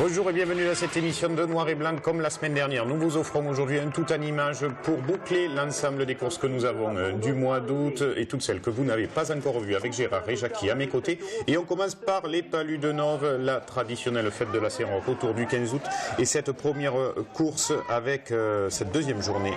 Bonjour et bienvenue à cette émission de Noir et Blanc. Comme la semaine dernière, nous vous offrons aujourd'hui un tout en images pour boucler l'ensemble des courses que nous avons du mois d'août et toutes celles que vous n'avez pas encore vues avec Gérard et Jackie à mes côtés. Et on commence par les Palus de Nove, la traditionnelle fête de la Saint-Roch autour du 15 août. Et cette première course avec cette deuxième journée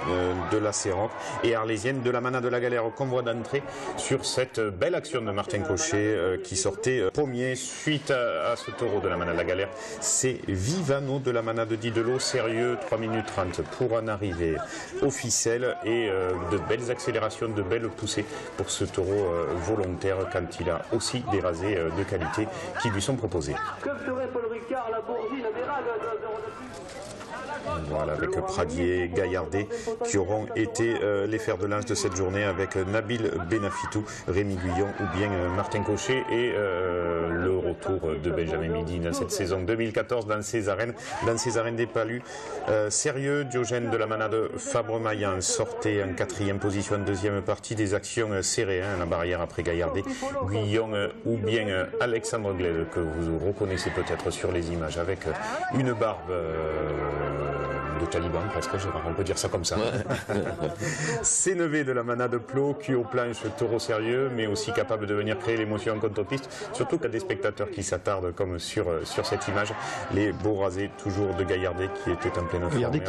de la Saint-Roch et arlésienne de la Manade de la Galère, convoi d'entrée sur cette belle action de Martin Cochet qui sortait premier suite à ce taureau de la Manade de la Galère. C'est Vivano de la Manade d'Idelot, sérieux, 3 minutes 30 pour en arriver au ficelle et de belles accélérations, de belles poussées pour ce taureau volontaire quand il a aussi des rasés de qualité qui lui sont proposés. Voilà, avec Pradier, Gaillardet qui auront été les fers de lance de cette journée avec Nabil Benafitou, Rémi Guyon ou bien Martin Cochet et le retour de Benjamin Midi dans cette saison 2014 dans ces arènes des Palus. Sérieux, Diogène de la Manade Fabre-Maillan sortait en quatrième position, deuxième partie des actions serrées, à la barrière après Gaillardet, Guyon ou bien Alexandre Gled que vous reconnaissez peut-être sur les images avec une barbe de taliban presque, Gérard, on peut dire ça comme ça. Sénévé de la Manade Plot, cul aux planches, taureau sérieux, mais aussi capable de venir créer l'émotion en contre-piste, surtout qu'à des spectateurs qui s'attardent comme sur cette image, les beaux rasés toujours de Gaillardet qui était en pleine forme. Gaillardet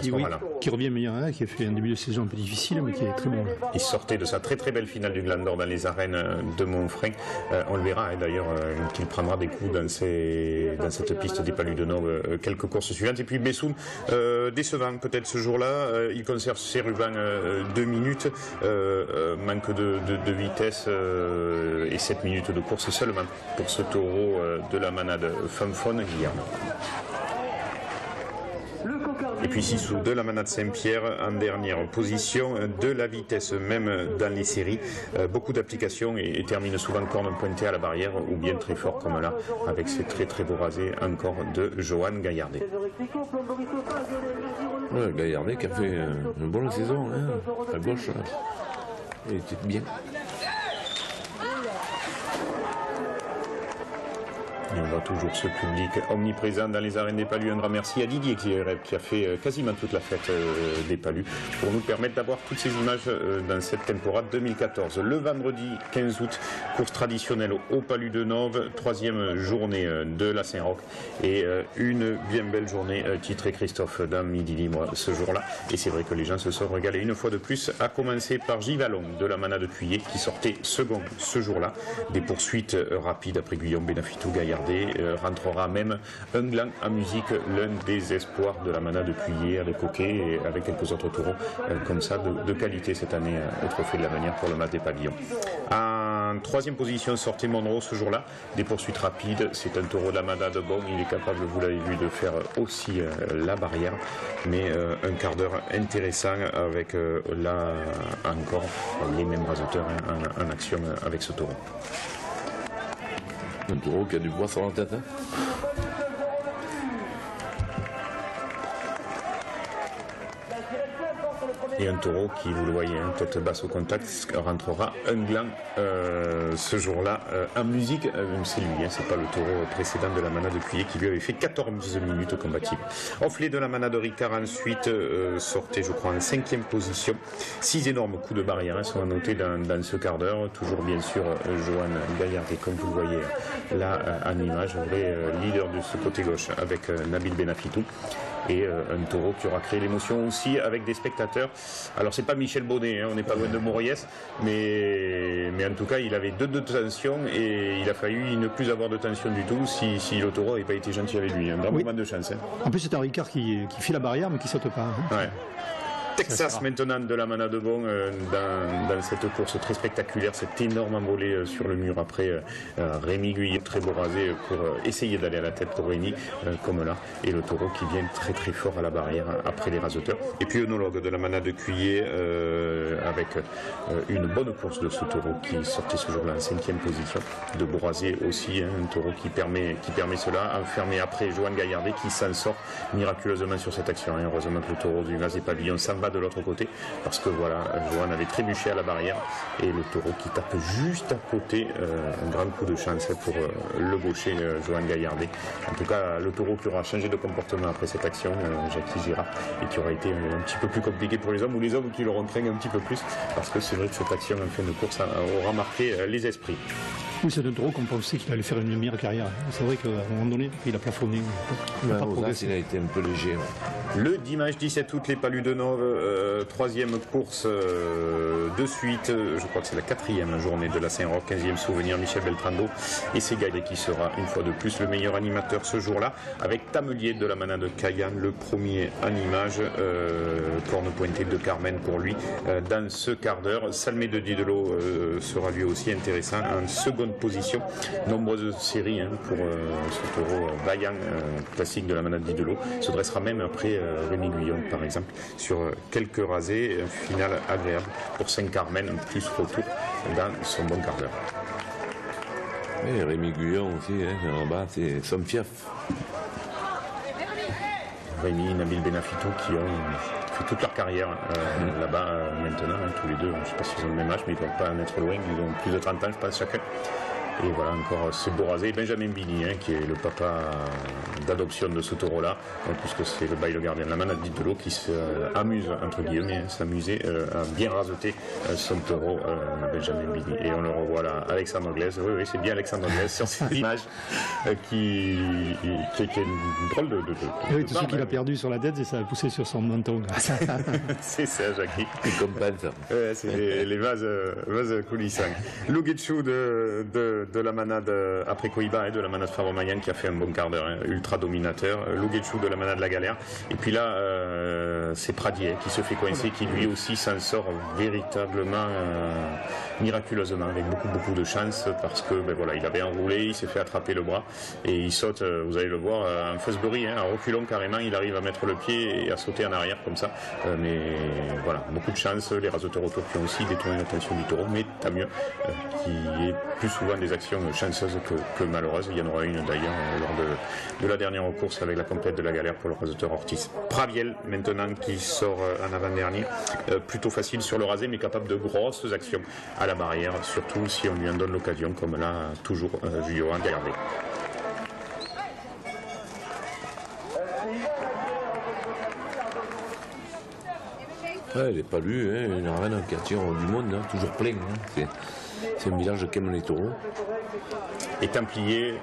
qui revient meilleur, qui a fait un début de saison un peu difficile, mais qui est très bon. Là. Il sortait de sa très très belle finale du Gland d'Or dans les arènes de Montfrin. On le verra d'ailleurs qu'il prendra des coups dans cette piste des Palus de Nove quelques courses suivantes. Et puis Bessoun, décevant peut-être ce jour-là, il conserve ses rubans 2 minutes, manque de vitesse et 7 minutes de course seulement pour ce taureau de la Manade Fanfone Guillaume. Et puis Sissou de la Manade Saint-Pierre en dernière position, de la vitesse même dans les séries, beaucoup d'applications et termine souvent corne pointée à la barrière ou bien très fort comme là avec ces très très beaux rasés encore de Johan Gaillardet. Ouais, Gaillardet qui a fait une bonne saison, à gauche, il était bien. Et on voit toujours ce public omniprésent dans les arènes des Palus. Un grand merci à Didier qui a fait quasiment toute la fête des Palus pour nous permettre d'avoir toutes ces images dans cette temporade 2014. Le vendredi 15 août, course traditionnelle au Palus de Nove, troisième journée de la Saint-Roch et une bien belle journée titrée Christophe dans Midi Libre ce jour-là. Et c'est vrai que les gens se sont régalés une fois de plus, à commencer par Givalon de la Manade Cuillet qui sortait second ce jour-là. Des poursuites rapides après Guillaume, Benafitou, Gaillardet. Rentrera même un gland en musique, l'un des espoirs de la Manade Cuillet avec Coquet et avec quelques autres taureaux comme ça de qualité cette année au Trophée de la Manière pour le match des pavillons. En troisième position sortait Monroe ce jour-là, des poursuites rapides, c'est un taureau de la Manade bon, il est capable, vous l'avez vu, de faire aussi la barrière, mais un quart d'heure intéressant avec là encore les mêmes rasoteurs en action avec ce taureau. Un taureau qui a du poids sur la tête. Et un taureau qui, vous le voyez, tête basse au contact, rentrera un gland ce jour-là en musique. C'est lui, c'est pas le taureau précédent de la Manade Cuillet qui lui avait fait 14 minutes combattable. Offlet de la Manade Ricard ensuite sortait, je crois, en 5e position. 6 énormes coups de barrière sont à noter dans ce quart d'heure. Toujours bien sûr Johan Gaillardet, comme vous le voyez là en image, vrai leader de ce côté gauche avec Nabil Benafitou. Et un taureau qui aura créé l'émotion aussi avec des spectateurs. Alors c'est pas Michel Bonnet, on n'est pas loin de Moriès, mais en tout cas il avait deux tensions et il a failli ne plus avoir de tension du tout si le taureau n'avait pas été gentil avec lui. Un grand moment de chance. En plus c'est un Ricard qui fait la barrière mais qui saute pas. Ouais. Texas maintenant de la Manade Bon dans cette course très spectaculaire, cet énorme envolé sur le mur après Rémi Guyon, très beau rasé pour essayer d'aller à la tête pour Rémi comme là, et le taureau qui vient très très fort à la barrière après les rasoteurs. Et puis œnologue de la Manade Cuillet avec une bonne course de ce taureau qui sortait ce jour-là en 5e position, de beau rasé aussi, un taureau qui permet cela, enfermé après Johan Gaillardet qui s'en sort miraculeusement sur cette action. Heureusement que le taureau du Vaz et Pavillon s'en va bas de l'autre côté, parce que voilà, Johan avait trébuché à la barrière, et le taureau qui tape juste à côté, un grand coup de chance pour le gaucher Johan Gaillardet. En tout cas, le taureau qui aura changé de comportement après cette action, Jackie Girard, et qui aura été un petit peu plus compliqué pour les hommes, ou les hommes qui l'auront craint un petit peu plus, parce que c'est vrai que cette action en fin de course aura marqué les esprits. Oui, c'est un taureau qu'on pensait qu'il allait faire une meilleure carrière. C'est vrai qu'à un moment donné, il a plafonné. Il n'a pas progressé. Il a été un peu léger. Ouais. Le dimanche 17 août, les Palus de Nove, troisième course de suite. Je crois que c'est la quatrième journée de la Saint-Roch, 15e souvenir, Michel Beltrando. Et c'est Gaël qui sera une fois de plus le meilleur animateur ce jour-là, avec Tamelier de la manade de Cayenne, le premier animage, corne pointée de Carmen pour lui, dans ce quart d'heure. Salmé de Didelot sera lui aussi intéressant en seconde position. Nombreuses séries pour ce taureau vaillant, classique de la manade Didelot. Se dressera même après Rémi Guyon par exemple sur quelques rasés. Un final agréable pour Saint-Carmen, plus retour dans son bon quart d'heure. Et Rémi Guyon aussi, là-bas, c'est son fief. Rémi, Nabil Benafitou qui ont fait toute leur carrière là-bas maintenant, tous les deux. Je ne sais pas s'ils ont le même âge, mais ils ne doivent pas en être loin. Ils ont plus de 30 ans, je pense, chacun. Et voilà encore ce beau rasé. Benjamin Bini, qui est le papa d'adoption de ce taureau-là, puisque c'est le bail le gardien de la manade de l'eau qui s'amuse, entre guillemets, s'amuser à bien raseter son taureau, Benjamin Bini. Et on le revoit là, Alexandre Glaise. Oui, c'est bien Alexandre Glaise sur cette image qui est une drôle de oui, tout ce qu'il a perdu sur la tête et ça a poussé sur son menton. C'est ça, Jackie. C'est comme ça. Ouais, c'est les vases coulissants. Lugetchou de la manade après Coiba et de la manade Favre-Mayan qui a fait un bon quart d'heure, ultra dominateur. Lugetchou de la manade La Galère. Et puis là, c'est Pradier qui se fait coincer, qui lui aussi s'en sort véritablement miraculeusement, avec beaucoup de chance, parce que voilà, il avait enroulé, il s'est fait attraper le bras et il saute, vous allez le voir, en Fosbury, en reculant carrément, il arrive à mettre le pied et à sauter en arrière comme ça. Mais voilà, beaucoup de chance. Les raseteurs autour qui ont aussi détourné l'attention du taureau, mais tant mieux qu'il y ait plus souvent des actions chanceuses que malheureuses. Il y en aura une d'ailleurs lors de la dernière course avec la complète de la galère pour le raseteur Ortiz. Praviel maintenant qui sort en avant-dernier, plutôt facile sur le rasé mais capable de grosses actions à la barrière, surtout si on lui en donne l'occasion, comme là toujours Johan Gaillardet. Ouais, il n'est pas lu, une arène qui attire du monde, toujours plein. C'est un village qui aime les taureaux. Et Templier,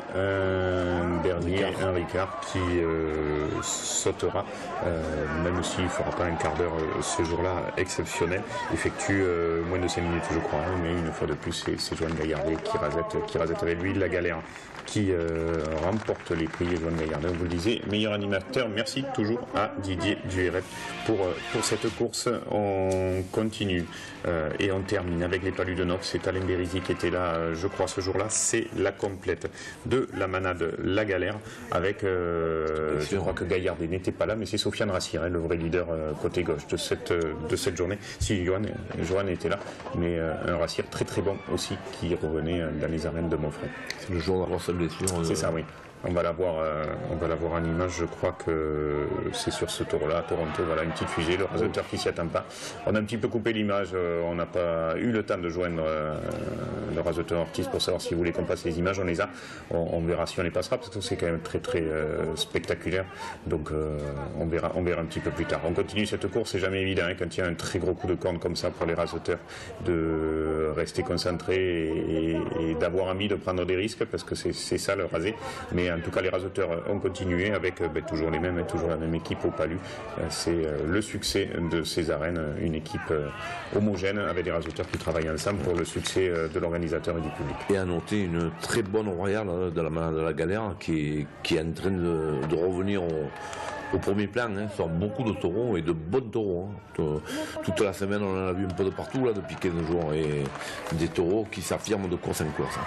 dernier, un Ricard qui sautera, même s'il ne fera pas un quart d'heure ce jour-là exceptionnel, effectue moins de 5 minutes je crois, mais une fois de plus c'est Johan Gaillardet qui rasette avec lui la galère, qui remporte les prix. Johan Gaillardet, on vous le disait, meilleur animateur. Merci toujours à Didier Duhéret pour cette course. On continue et on termine avec les Palus de Nox. C'est Alain Bérisy qui était là, je crois, ce jour-là. C'est la complète de la manade La Galère avec, je crois que Gaillardet n'était pas là, mais c'est Sofiane Rassir, le vrai leader côté gauche de cette journée. Si Johan était là, mais un Rassir très très bon aussi qui revenait dans les arènes de Montfray. C'est le jour d'avoir sa blessure. C'est ça, oui. On va la voir en image, je crois que c'est sur ce taureau-là, à Toronto, voilà, une petite fusée, le raseteur qui s'y attend pas. On a un petit peu coupé l'image, on n'a pas eu le temps de joindre le raseteur Ortiz pour savoir s'il voulait qu'on passe les images, on les a, on verra si on les passera, parce que c'est quand même très très spectaculaire, donc on verra un petit peu plus tard. On continue cette course, c'est jamais évident, quand il y a un très gros coup de corne comme ça pour les raseteurs, de rester concentré et d'avoir envie de prendre des risques, parce que c'est ça le rasé, mais en tout cas les raseteurs ont continué avec toujours les mêmes, toujours la même équipe au Palus. C'est le succès de ces arènes, une équipe homogène avec des raseteurs qui travaillent ensemble pour le succès de l'organisateur et du public. Et à noter une très bonne royale de la galère qui est en train de revenir au premier plan, sur beaucoup de taureaux et de bons taureaux. Toute la semaine on en a vu un peu de partout là, depuis 15 jours, et des taureaux qui s'affirment de course en course.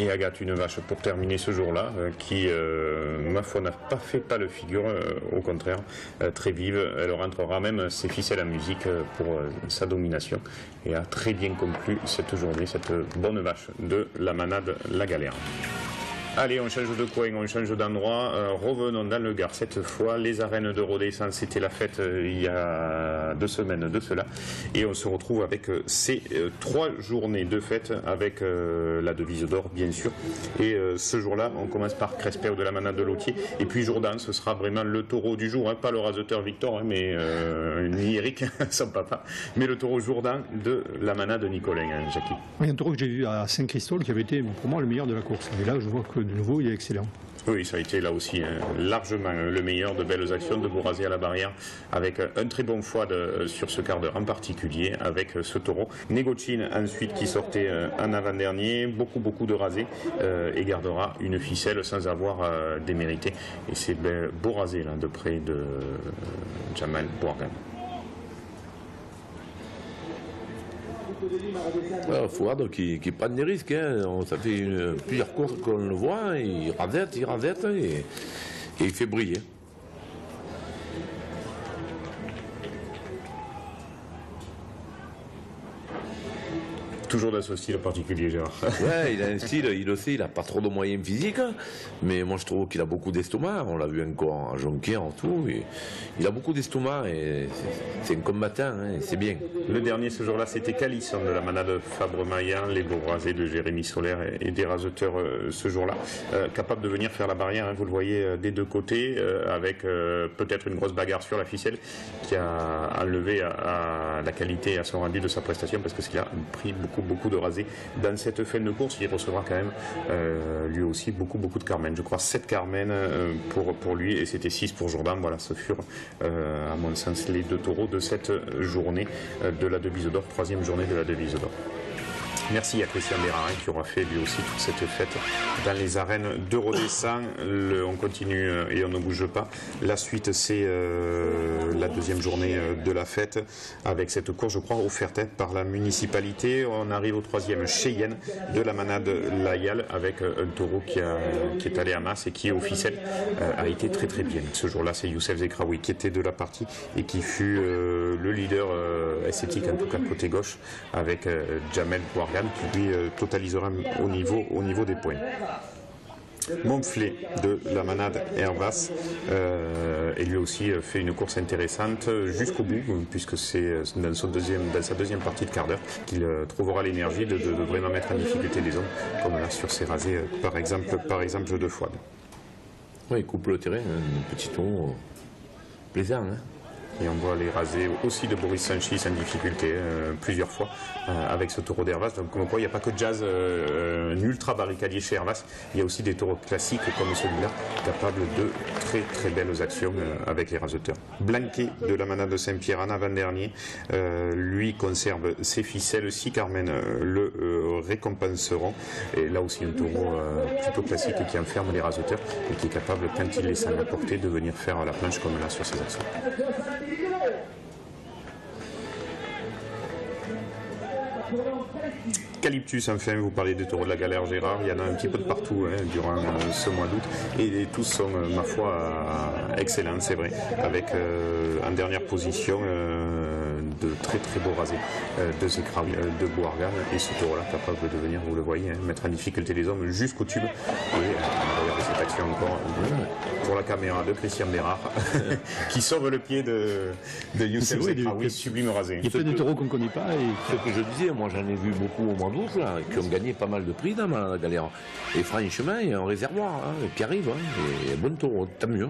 Et Agathe, une vache pour terminer ce jour-là, qui, ma foi, n'a pas fait pas le figure, au contraire, très vive. Elle rentrera même ses ficelles à musique pour sa domination et a très bien conclu cette journée, cette bonne vache de la manade La Galère. Allez, on change de coin, on change d'endroit. Revenons dans le Gard cette fois. Les arènes de Rodez, c'était la fête il y a 2 semaines de cela. Et on se retrouve avec ces 3 journées de fête avec la devise d'or, bien sûr. Et ce jour-là, on commence par Crespel de la manade de Lautier. Et puis Jourdan, ce sera vraiment le taureau du jour. Hein, pas le raseteur Victor, hein, mais ni Eric, son papa. Mais le taureau Jourdan de la manade de Nicolin, hein, Jackie. Il y a un taureau que j'ai vu à Saint-Christol qui avait été pour moi le meilleur de la course. Et là, je vois que de nouveau, il est excellent. Oui, ça a été là aussi largement le meilleur, de belles actions, de beaux rasés à la barrière, avec un très bon foie sur ce quart d'heure en particulier, avec ce taureau. Negochin ensuite qui sortait en avant-dernier, beaucoup de rasés, et gardera une ficelle sans avoir démérité. Et c'est beau rasé là, de près de Jamel Bourgan. Fouad qui prend des risques, hein. Ça fait plusieurs courses qu'on le voit, il rasette et il fait briller. Toujours dans ce style particulier, Gérard. Ouais, il a un style, il le sait, il n'a pas trop de moyens physiques, mais moi je trouve qu'il a beaucoup d'estomac, on l'a vu encore à Jonquière en tout, et il a beaucoup d'estomac et c'est un combattant, hein, c'est bien. Le dernier ce jour-là, c'était Calisson de la manade Fabre-Maillan, les beaux rasés de Jérémy Solaire et des raseteurs ce jour-là, capable de venir faire la barrière, hein, vous le voyez des deux côtés, avec peut-être une grosse bagarre sur la ficelle qui a enlevé à la qualité et à son rendu de sa prestation, parce que qu'il a pris beaucoup de rasés dans cette fin de course. Il recevra quand même lui aussi beaucoup de Carmen. Je crois 7 Carmen pour lui, et c'était 6 pour Jourdan. Voilà, ce furent à mon sens les 2 taureaux de cette journée de la devise d'or, 3e journée de la devise d'or. Merci à Christian Bérard qui aura fait lui aussi toute cette fête dans les arènes de Rodez. On continue et on ne bouge pas. La suite, c'est la 2e journée de la fête avec cette course, je crois, offerte par la municipalité. On arrive au 3e Cheyenne de la manade Layal avec un taureau qui est allé à masse et qui, officiel, a été très bien. Ce jour-là, c'est Youssef Zekraoui qui était de la partie et qui fut le leader esthétique, en tout cas côté gauche, avec Jamel Bourgan, qui lui totalisera au niveau des points. Monflé de la manade Hervas et lui aussi fait une course intéressante jusqu'au bout, puisque c'est dans sa deuxième partie de quart d'heure qu'il trouvera l'énergie de vraiment mettre en difficulté les hommes, comme là sur ses rasés par exemple de Fouad. Ouais, il coupe le terrain, un petit ton plaisant. Hein. Et on voit les rasés aussi de Boris Sanchis en difficulté plusieurs fois avec ce taureau d'Hervas. Donc comme quoi, il n'y a pas que jazz un ultra barricadier chez Hervas, il y a aussi des taureaux classiques comme celui-là, capables de très belles actions avec les raseteurs. Blanquet de la manade de Saint-Pierre en avant-dernier, lui conserve ses ficelles, si Carmen le récompenseront. Et là aussi un taureau plutôt classique qui enferme les raseteurs et qui est capable, quand il les sent à portée, de venir faire la planche comme là sur ses actions. Calyptus, enfin, vous parlez des taureaux de la galère, Gérard, il y en a un petit peu de partout durant ce mois d'août, et tous sont, ma foi, excellents, c'est vrai, avec en dernière position de très beaux rasés de Zekraoui, de Bourgan, et ce taureau-là capable de venir, vous le voyez, mettre en difficulté les hommes jusqu'au tube, et regardez cette action encore pour la caméra de Christian Bérard, qui sauve le pied de Youssef Zekraoui, sublime rasé. Il y a plein de taureaux qu'on ne connaît pas. Et... Ce que je disais, moi j'en ai vu beaucoup au mois d'août, qui ont gagné pas mal de prix dans la galère. Et franchement, il y a un réservoir qui arrive, et bon taureau, tant mieux.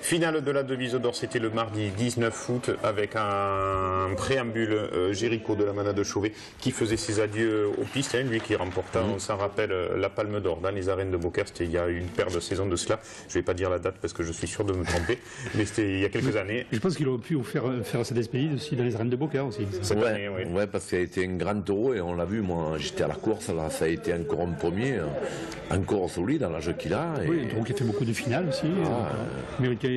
Finale de la devise d'or, c'était le mardi 19 août avec un préambule Jéricho de la manade de Chauvet qui faisait ses adieux aux pistes, lui qui remporta, on s'en rappelle, la Palme d'Or dans les arènes de Beaucaire. C'était il y a une paire de saisons de cela. Je ne vais pas dire la date parce que je suis sûr de me tromper, mais c'était il y a quelques années. Je pense qu'il aurait pu faire cette expédition aussi dans les arènes de Beaucaire aussi. Cette année, oui. Ouais, parce qu'il a été un grand taureau et on l'a vu, moi j'étais à la course, là, ça a été encore un premier, encore solide à l'âge qu'il a. Et... Oui, un taureau qui a fait beaucoup de finales aussi, mais qui a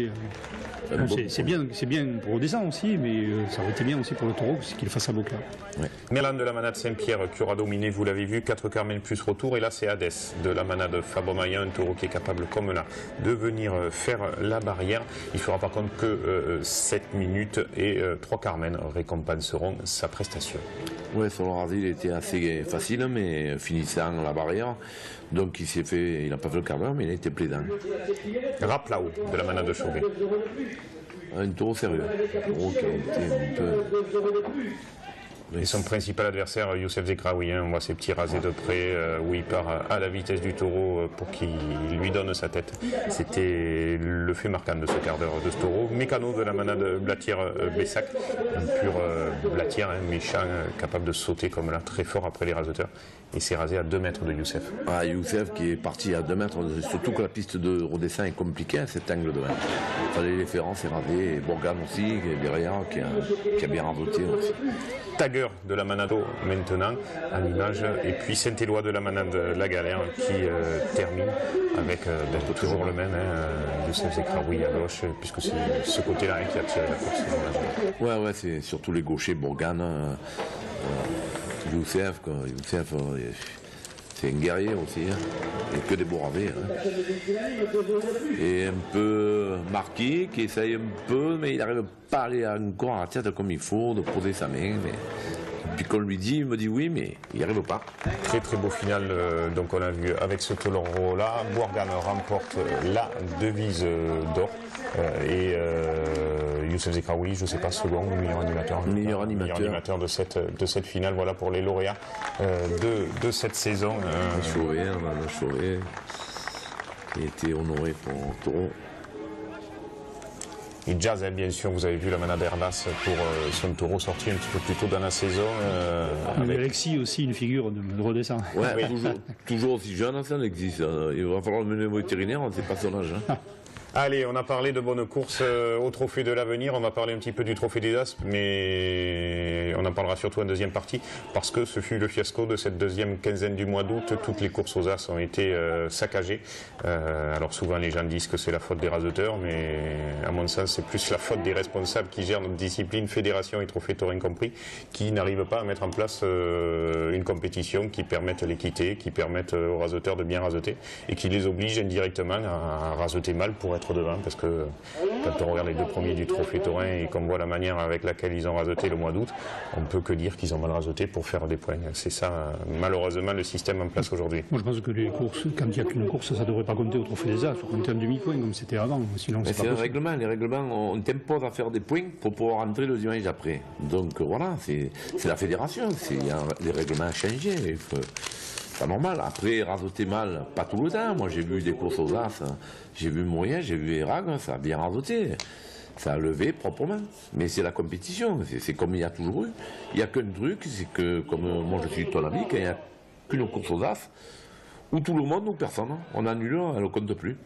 Oui, c'est bien pour redescendre aussi, mais ça aurait été bien aussi pour le taureau qu'il fasse à Boca. Ouais. Merlan de la manade Saint-Pierre qui aura dominé, vous l'avez vu, 4 Carmel plus retour. Et là, c'est Hades de la manade Fabo Maya, un taureau qui est capable, comme là, de venir faire la barrière. Il fera par contre que 7 minutes et 3 Carmen récompenseront sa prestation. Oui, sur le rasé, il était assez facile, mais finissant la barrière. Donc il n'a pas fait le quart d'heure, mais il a été plaisant. Raplao de la manade de Chauvet. Un taureau sérieux. Un taureau qui a été un peu... Et son principal adversaire, Youssef Zekraoui, on voit ses petits rasés de près, où il part à la vitesse du taureau pour qu'il lui donne sa tête. C'était le fait marquant de ce quart d'heure de ce taureau. Mécano de la manade Blatière-Bessac, un pur Blatière, méchant, capable de sauter comme là, très fort après les raseteurs. Et c'est rasé à 2 mètres de Youssef. Ah, Youssef qui est parti à 2 mètres, surtout que la piste de redescend est compliquée à cet angle de 20. Il fallait les faire, c'est rasé. Et Bourgan aussi, derrière, qui a bien raboté aussi. Tagueur de la Manado maintenant en image, et puis Saint-Éloi de la Manade La Galère qui termine avec toujours le même, Youssef Zekraoui à gauche, puisque c'est ce côté-là qui a tiré la course. Ouais, c'est surtout les gauchers, Bourgan, Youssef, c'est un guerrier aussi, hein. Et que des beaux ravés. Hein. Et un peu marqué, qui essaye un peu, mais il n'arrive pas à aller encore à la tête comme il faut, de poser sa main. Mais... Puis qu'on lui dit, il me dit oui, mais il n'y arrive pas. Très très beau final, donc on a vu avec ce taureau-là. Bourgan remporte la devise d'or. Et Youssef Zekraoui, je ne sais pas, second ou meilleur animateur. Meilleur animateur de cette finale, voilà pour les lauréats de cette saison. Chauvet, qui a été honoré pour taureau. Et Jazz, bien sûr, vous avez vu la manade Herlas pour son taureau sorti un petit peu plus tôt dans la saison. Avec Alexis aussi, une figure de redescend. Ouais, oui. toujours aussi jeune, ça existe. Il va falloir le mener au vétérinaire, on ne sait pas son âge. Hein. Allez, on a parlé de bonnes courses au Trophée de l'Avenir, on va parler un petit peu du Trophée des As, mais on en parlera surtout en deuxième partie, parce que ce fut le fiasco de cette deuxième quinzaine du mois d'août. Toutes les courses aux As ont été saccagées. Alors souvent les gens disent que c'est la faute des raseteurs, mais à mon sens c'est plus la faute des responsables qui gèrent notre discipline, fédération et Trophée Taurin compris, qui n'arrivent pas à mettre en place une compétition qui permette l'équité, qui permette aux raseteurs de bien raseter, et qui les oblige indirectement à raseter mal pour être devant, parce que quand on regarde les 2 premiers du Trophée Taurin et qu'on voit la manière avec laquelle ils ont raseté le mois d'août, on ne peut que dire qu'ils ont mal raseté pour faire des points. C'est ça, malheureusement, le système en place aujourd'hui. Moi, je pense que les courses, quand il n'y a qu'une course, ça ne devrait pas compter au Trophée des As, il faut compter un demi-point comme c'était avant. Sinon, c'est un règlement. Les règlements, on t'impose à faire des points pour pouvoir entrer le dimanche après. Donc voilà, c'est la fédération. Les règlements à changer. C'est normal. Après, rasoter mal, pas tout le temps. Moi, j'ai vu des courses aux As, j'ai vu Mourien, j'ai vu Erag, ça a bien rasoté. Ça a levé proprement. Mais c'est la compétition. C'est comme il y a toujours eu. Il n'y a qu'un truc, c'est que, comme moi je suis de ton avis, quand il n'y a qu'une course aux As, où tout le monde ou personne, on annule, elle ne compte plus.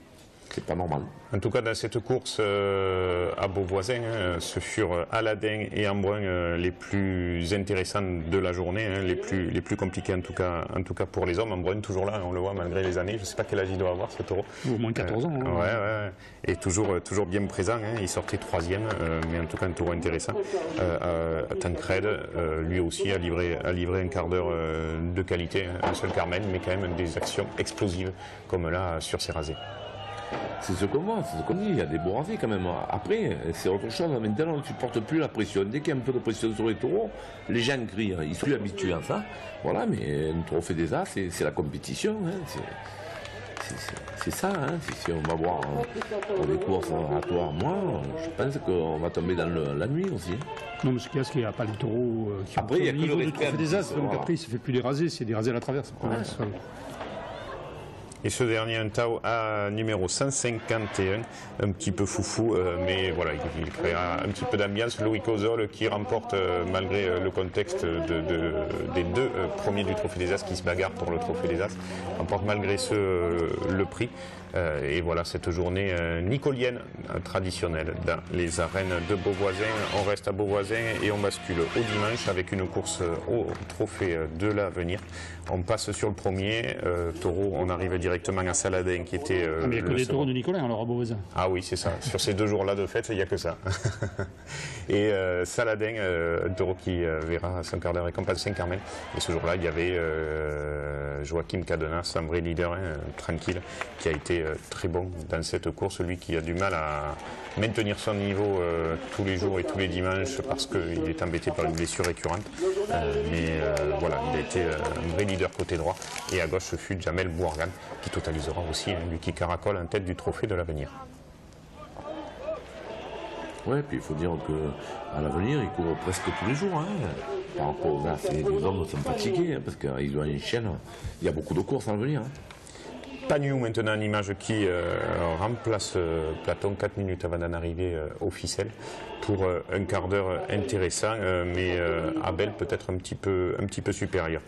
C'est pas normal. En tout cas, dans cette course à Beauvoisin, ce furent Aladin et Embrun les plus intéressants de la journée, les plus compliqués en tout cas pour les hommes. Embrun toujours là, on le voit malgré les années. Je ne sais pas quel âge il doit avoir ce taureau. Au moins 14 ans. Hein. Ouais. Et toujours bien présent. Il sortait 3e, mais en tout cas un taureau intéressant. Tancred, lui aussi a livré un quart d'heure de qualité, un seul Carmen, mais quand même des actions explosives comme là sur ses rasés. C'est ce qu'on voit, c'est ce qu'on dit, il y a des beaux rasés quand même. Après, c'est autre chose, maintenant on ne supporte plus la pression. Dès qu'il y a un peu de pression sur les taureaux, les gens crient, ils sont plus habitués à ça. Voilà, mais un Trophée des As, c'est la compétition. Hein. C'est ça, hein. Si on va voir pour des courses oratoires, moi, je pense qu'on va tomber dans la nuit aussi. Non, mais ce qu'il n'y a pas les taureaux qui après, il y a au niveau du Trophée des As, donc voilà. après il ne se fait plus des rasés, c'est des rasés à la traverse. Ouais. Et ce dernier, un Tao à numéro 151, un petit peu foufou, mais voilà, il créera un petit peu d'ambiance. Louis Cozol qui remporte, malgré le contexte des 2 premiers du Trophée des As qui se bagarrent pour le Trophée des As, remporte malgré ce le prix. Et voilà cette journée nicolienne traditionnelle dans les arènes de Beauvoisin. On reste à Beauvoisin et on bascule au dimanche avec une course au trophée de l'avenir. On passe sur le premier taureau, on arrive directement à Saladin qui était... mais il n'y a que des taureaux de Nicolas alors à Beauvoisin. Ah oui, c'est ça. Sur ces 2 jours-là de fête, il n'y a que ça. Et Saladin, un taureau qui verra son quart d'heure récompense Saint-Carmel. Et ce jour-là, il y avait Joachim Cadenas, un vrai leader, tranquille, qui a été très bon dans cette course. Lui qui a du mal à maintenir son niveau tous les jours et tous les dimanches parce qu'il est embêté par une blessure récurrente. Mais voilà, il a été un vrai leader côté droit. Et à gauche, ce fut Jamel Bouargan qui totalisera aussi, lui qui caracole en tête du trophée de l'avenir. Ouais, puis il faut dire qu'à l'avenir, ils courent presque tous les jours. Hein. Par rapport aux gars, les hommes sont fatigués parce qu'ils ont une chaîne. Il y a beaucoup de courses à l'avenir. Hein. Pagnou maintenant en image qui remplace Platon 4 minutes avant d'en arriver au ficelle pour un quart d'heure intéressant, mais Abel peut-être un petit peu supérieur.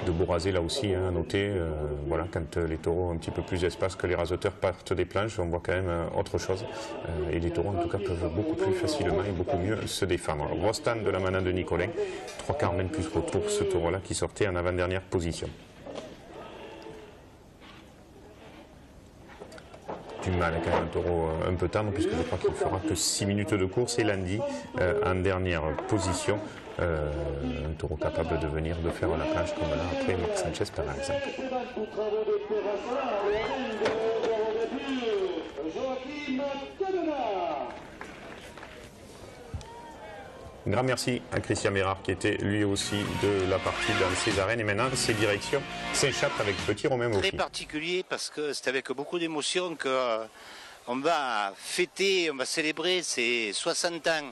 De Borazé là aussi à noter, voilà, quand les taureaux ont un petit peu plus d'espace que les raseteurs partent des planches, on voit quand même autre chose. Et les taureaux en tout cas peuvent beaucoup plus facilement et beaucoup mieux se défendre. Rostand de la manade de Nicolin, 3 Carmen plus retour, ce taureau là qui sortait en avant-dernière position. Du mal quand même un taureau un peu tendre puisque je crois qu'il ne fera que 6 minutes de course et lundi en dernière position. Un taureau capable de faire la planche comme là après Marc Sanchez par exemple. Un grand merci à Christian Bérard qui était lui aussi de la partie dans ces arènes et maintenant ses directions s'échappent avec Petit Romain Maury. Très particulier parce que c'est avec beaucoup d'émotion qu'on va fêter, on va célébrer ces 60 ans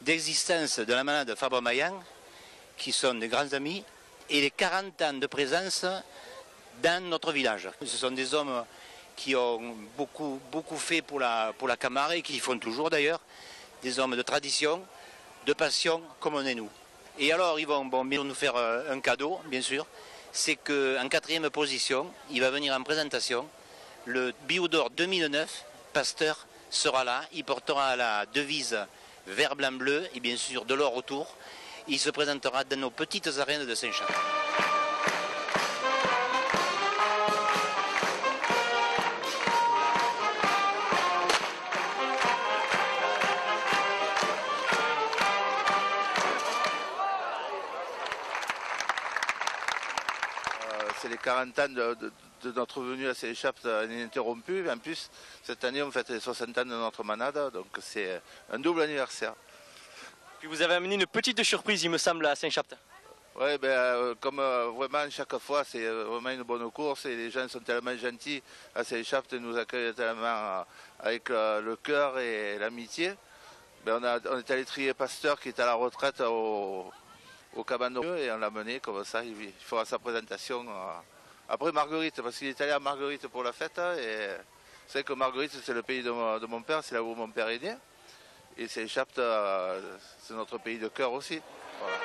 d'existence de la manade Fabre-Maillan, qui sont des grands amis, et les 40 ans de présence dans notre village. Ce sont des hommes qui ont beaucoup fait pour la Camargue et qui font toujours d'ailleurs, des hommes de tradition, de passion comme on est nous. Et alors ils vont bien nous faire un cadeau, bien sûr, c'est qu'en 4e position, il va venir en présentation, le Bio d'Or 2009, Pasteur sera là, il portera la devise vert, blanc, bleu et bien sûr de l'or autour. Il se présentera dans nos petites arènes de Saint-Champ. C'est les 40 ans de notre venue à Saint-Échappe ininterrompue. En plus, cette année, on fête les 60 ans de notre manade, donc c'est un double anniversaire. Puis vous avez amené une petite surprise, il me semble, à Saint-Chapt. Oui, comme vraiment chaque fois, c'est vraiment une bonne course et les gens sont tellement gentils à Saint-Échappe, ils nous accueillent tellement avec le cœur et l'amitié. On est allé trier Pasteur qui est à la retraite au cabane et on l'a mené comme ça, il fera sa présentation après Marguerite, parce qu'il est allé à Marguerite pour la fête. Et c'est vrai que Marguerite, c'est le pays de mon père, c'est là où mon père est né. Et Saint-Échappe, c'est notre pays de cœur aussi. Voilà.